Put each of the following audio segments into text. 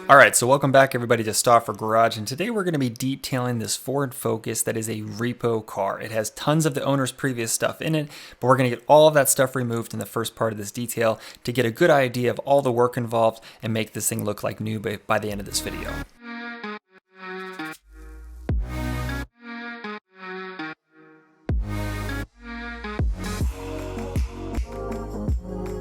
Alright, so welcome back everybody to Stauffer Garage, and today we're going to be detailing this Ford Focus that is a repo car. It has tons of the owner's previous stuff in it, but we're going to get all of that stuff removed in the first part of this detail to get a good idea of all the work involved and make this thing look like new by the end of this video.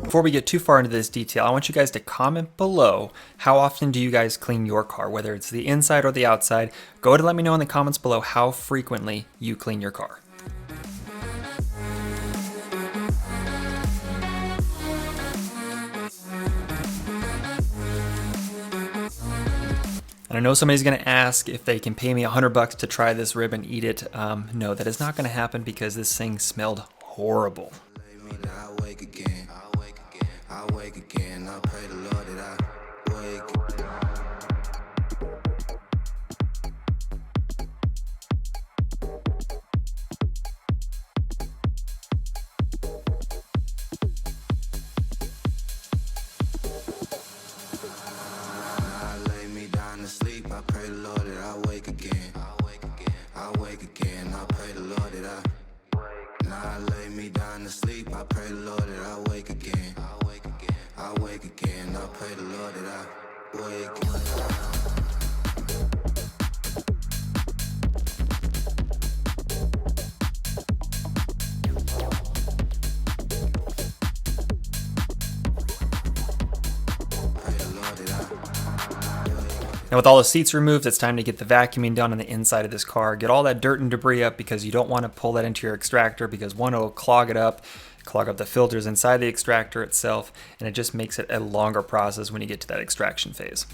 Before we get too far into this detail, I want you guys to comment below how often do you guys clean your car, whether it's the inside or the outside. Go ahead and let me know in the comments below how frequently you clean your car. And I know somebody's going to ask if they can pay me $100 to try this rib and eat it. No, that is not going to happen because this thing smelled horrible. I pray the Lord that I wake. I lay me down to sleep. I pray the Lord that I wake again. I wake again. I pray the Lord that I. Now I lay me down to sleep. I pray the Lord that I wake again. I wake again, I pray the Lord that I wake. Now with all the seats removed, it's time to get the vacuuming done on the inside of this car. Get all that dirt and debris up because you don't want to pull that into your extractor because one, it'll clog it up, clog up the filters inside the extractor itself, and it just makes it a longer process when you get to that extraction phase.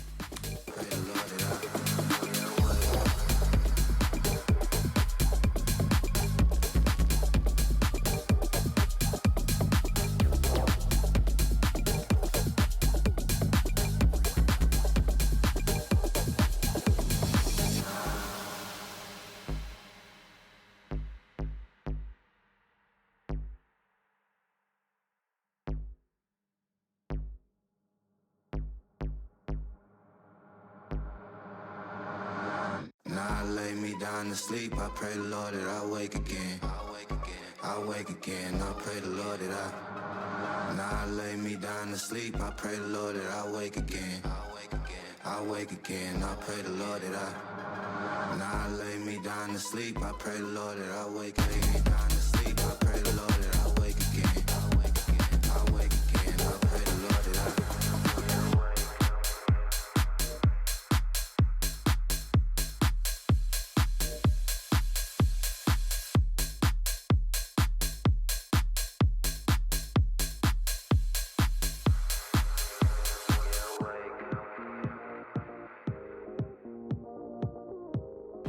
Now I lay me down to sleep. I pray the Lord that I wake again. I wake again. I pray the Lord that I. Now I lay me down to sleep. I pray the Lord that I wake again. I wake again. I pray the Lord that I. Now I lay me down to sleep. I pray the Lord that I wake. Lay me down to sleep. I pray the Lord that I wake again. I wake again. I wake again. I pray the Lord that I.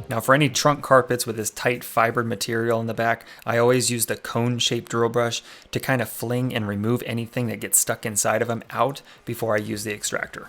Now for any trunk carpets with this tight fibered material in the back, I always use the cone-shaped drill brush to kind of fling and remove anything that gets stuck inside of them out before I use the extractor.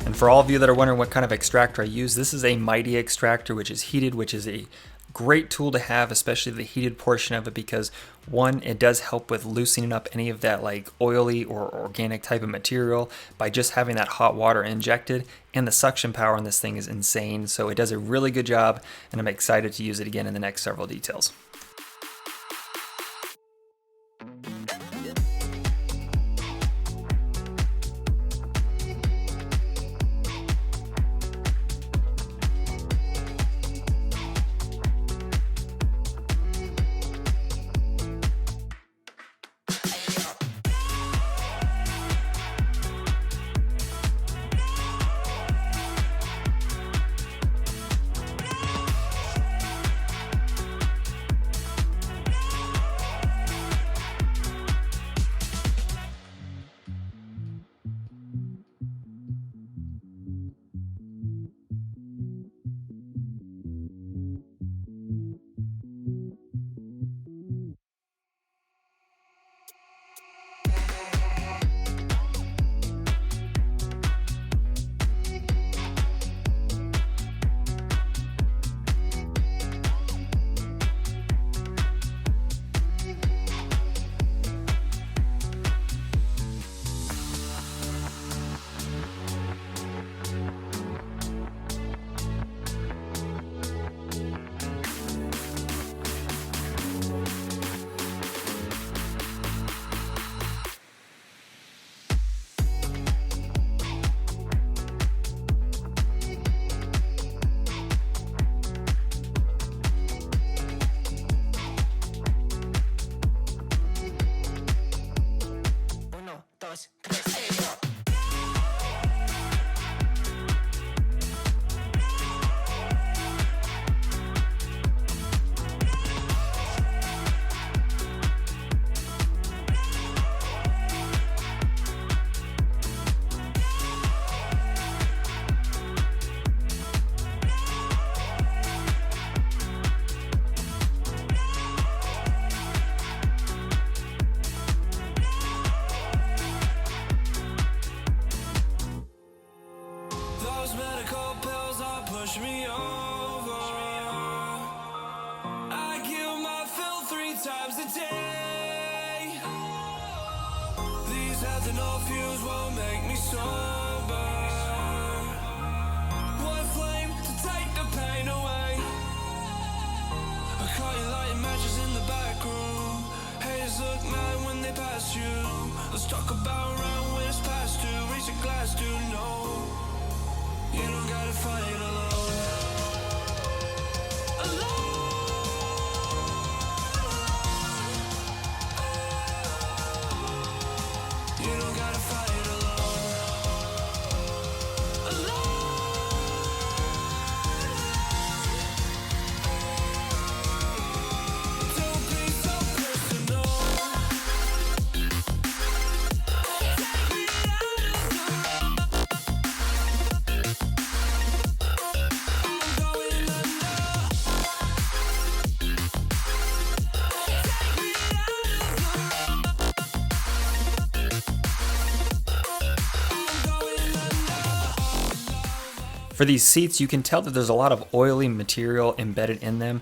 And for all of you that are wondering what kind of extractor I use, this is a Mighty extractor, which is heated, which is a Great tool to have, especially the heated portion of it, because one, it does help with loosening up any of that like oily or organic type of material by just having that hot water injected, and the suction power on this thing is insane. So it does a really good job, and I'm excited to use it again in the next several details. push me over. I kill my fill 3 times a day. These ethanol fumes won't make me sober. One flame to take the pain away. I caught you lighting matches in the back room. Haters look mad when they pass you. Let's talk about round when it's past 2. Raise a glass to know you don't gotta fight alone. Alone. You don't gotta fight alone. Alone. Don't be so personal. For these seats, you can tell that there's a lot of oily material embedded in them,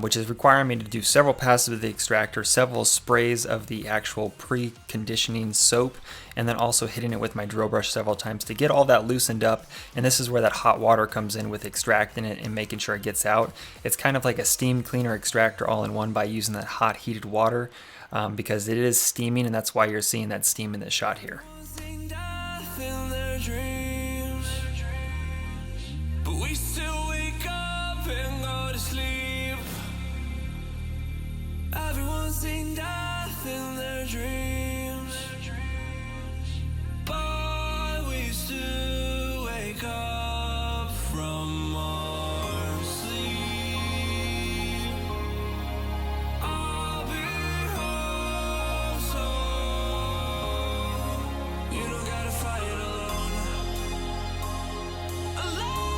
which is requiring me to do several passes of the extractor, several sprays of the actual pre-conditioning soap, and then also hitting it with my drill brush several times to get all that loosened up. And this is where that hot water comes in with extracting it and making sure it gets out. It's kind of like a steam cleaner extractor all in one by using that hot heated water, because it is steaming, and that's why you're seeing that steam in this shot here. We still wake up and go to sleep. Everyone's seen death in their dreams, but we still wake up from our sleep. I'll be home soon. You don't gotta fight alone. Alone.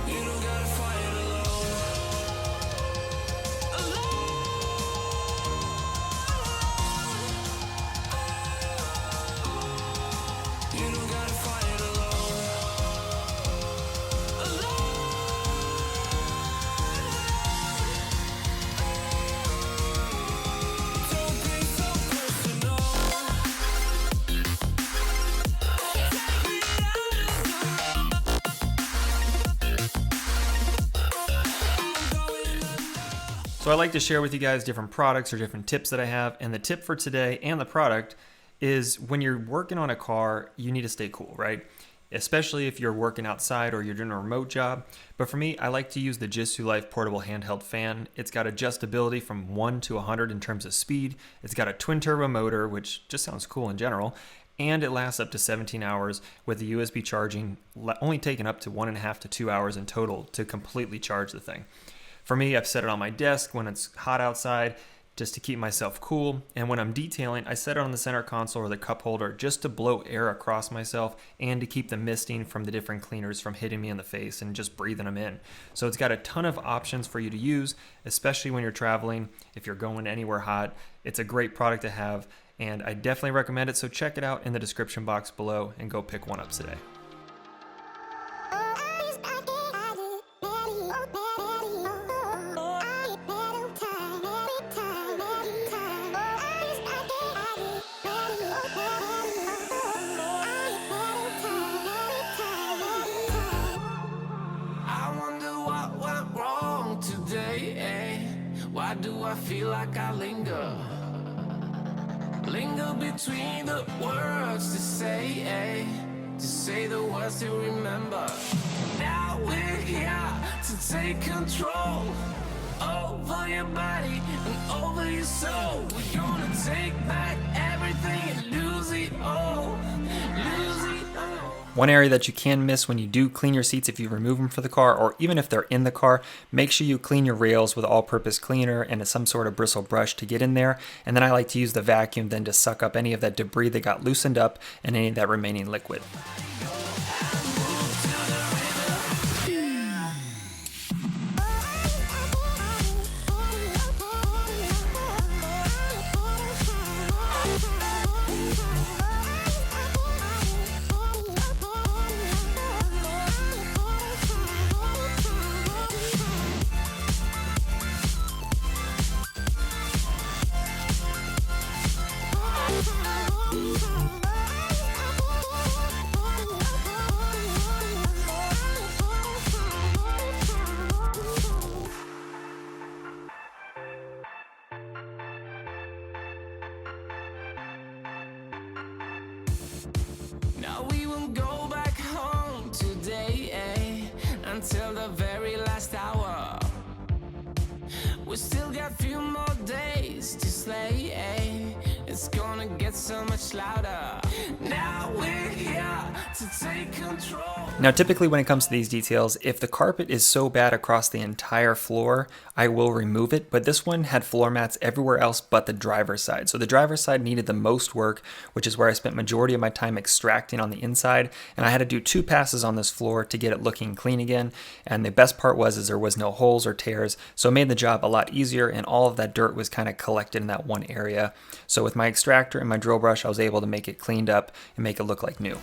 You don't gotta fight alone. So I like to share with you guys different products or different tips that I have, and the tip for today and the product is when you're working on a car, you need to stay cool, right? Especially if you're working outside or you're doing a remote job. But for me, I like to use the JISULIFE portable handheld fan. It's got adjustability from 1 to 100 in terms of speed. It's got a twin turbo motor, which just sounds cool in general. And it lasts up to 17 hours with the USB charging only taking up to 1.5 to 2 hours in total to completely charge the thing. For me, I've set it on my desk when it's hot outside just to keep myself cool. And when I'm detailing, I set it on the center console or the cup holder just to blow air across myself and to keep the misting from the different cleaners from hitting me in the face and just breathing them in. So it's got a ton of options for you to use, especially when you're traveling. If you're going anywhere hot, it's a great product to have, and I definitely recommend it. So check it out in the description box below and go pick one up today. Why do I feel like I linger between the words to say the words to remember. Now we're here to take control over your body and over your soul. We're gonna take back everything and lose it all, lose it all. One area that you can miss when you do clean your seats, if you remove them for the car, or even if they're in the car, make sure you clean your rails with all-purpose cleaner and some sort of bristle brush to get in there. And then I like to use the vacuum then to suck up any of that debris that got loosened up and any of that remaining liquid. Now we won't go back home today, until the very last hour. We still got a few more days to slay, it's gonna get so much louder. Now we're here to take control. Now typically when it comes to these details, if the carpet is so bad across the entire floor, I will remove it, but this one had floor mats everywhere else but the driver's side. So the driver's side needed the most work, which is where I spent majority of my time extracting on the inside, and I had to do 2 passes on this floor to get it looking clean again. And the best part was there was no holes or tears, so it made the job a lot easier, and all of that dirt was kind of collected in that one area. So with my extractor and my drill brush, I was able to make it cleaned up and make it look like new.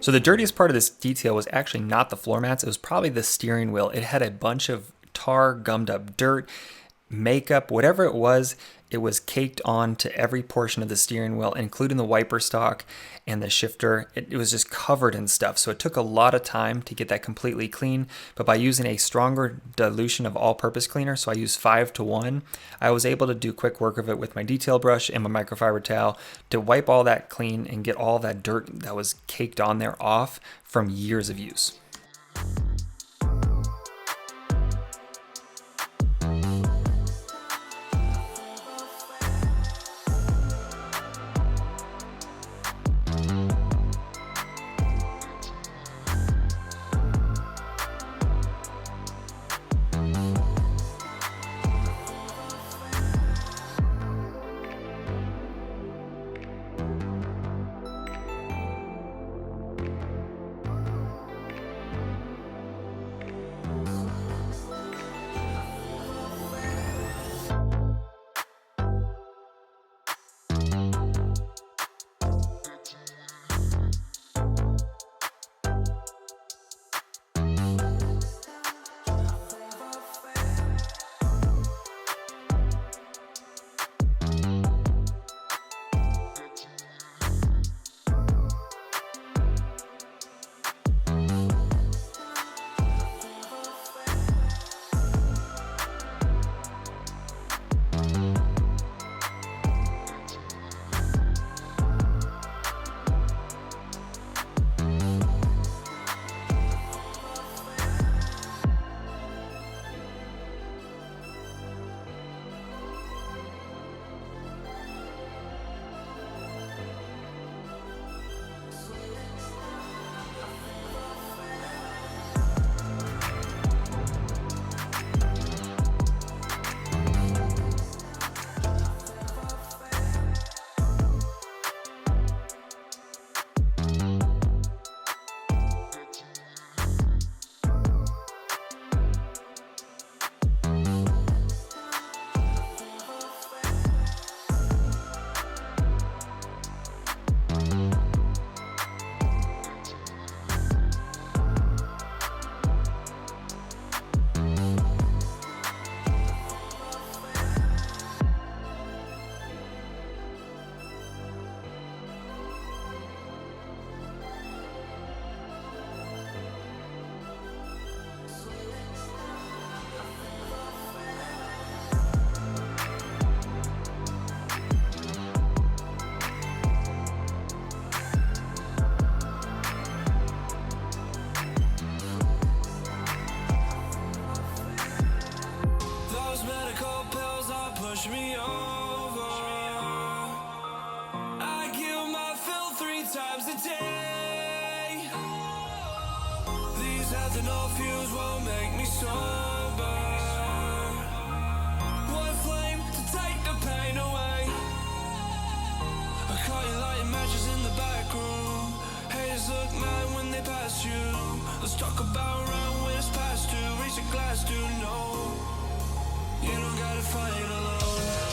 So the dirtiest part of this detail was actually not the floor mats, it was probably the steering wheel. It had a bunch of tar, gummed up dirt, makeup, whatever it was caked on to every portion of the steering wheel, including the wiper stalk and the shifter. It was just covered in stuff. So it took a lot of time to get that completely clean, but by using a stronger dilution of all-purpose cleaner, so I used 5-to-1, I was able to do quick work of it with my detail brush and my microfiber towel to wipe all that clean and get all that dirt that was caked on there off from years of use. push me over. I kill my fill 3 times a day. These heads and all fuels won't make me sober. One flame to take the pain away. I caught you lighting matches in the back room. Haters look mad when they pass you. Let's talk about round when it's past 2. Reach a glass to know you don't gotta fight alone.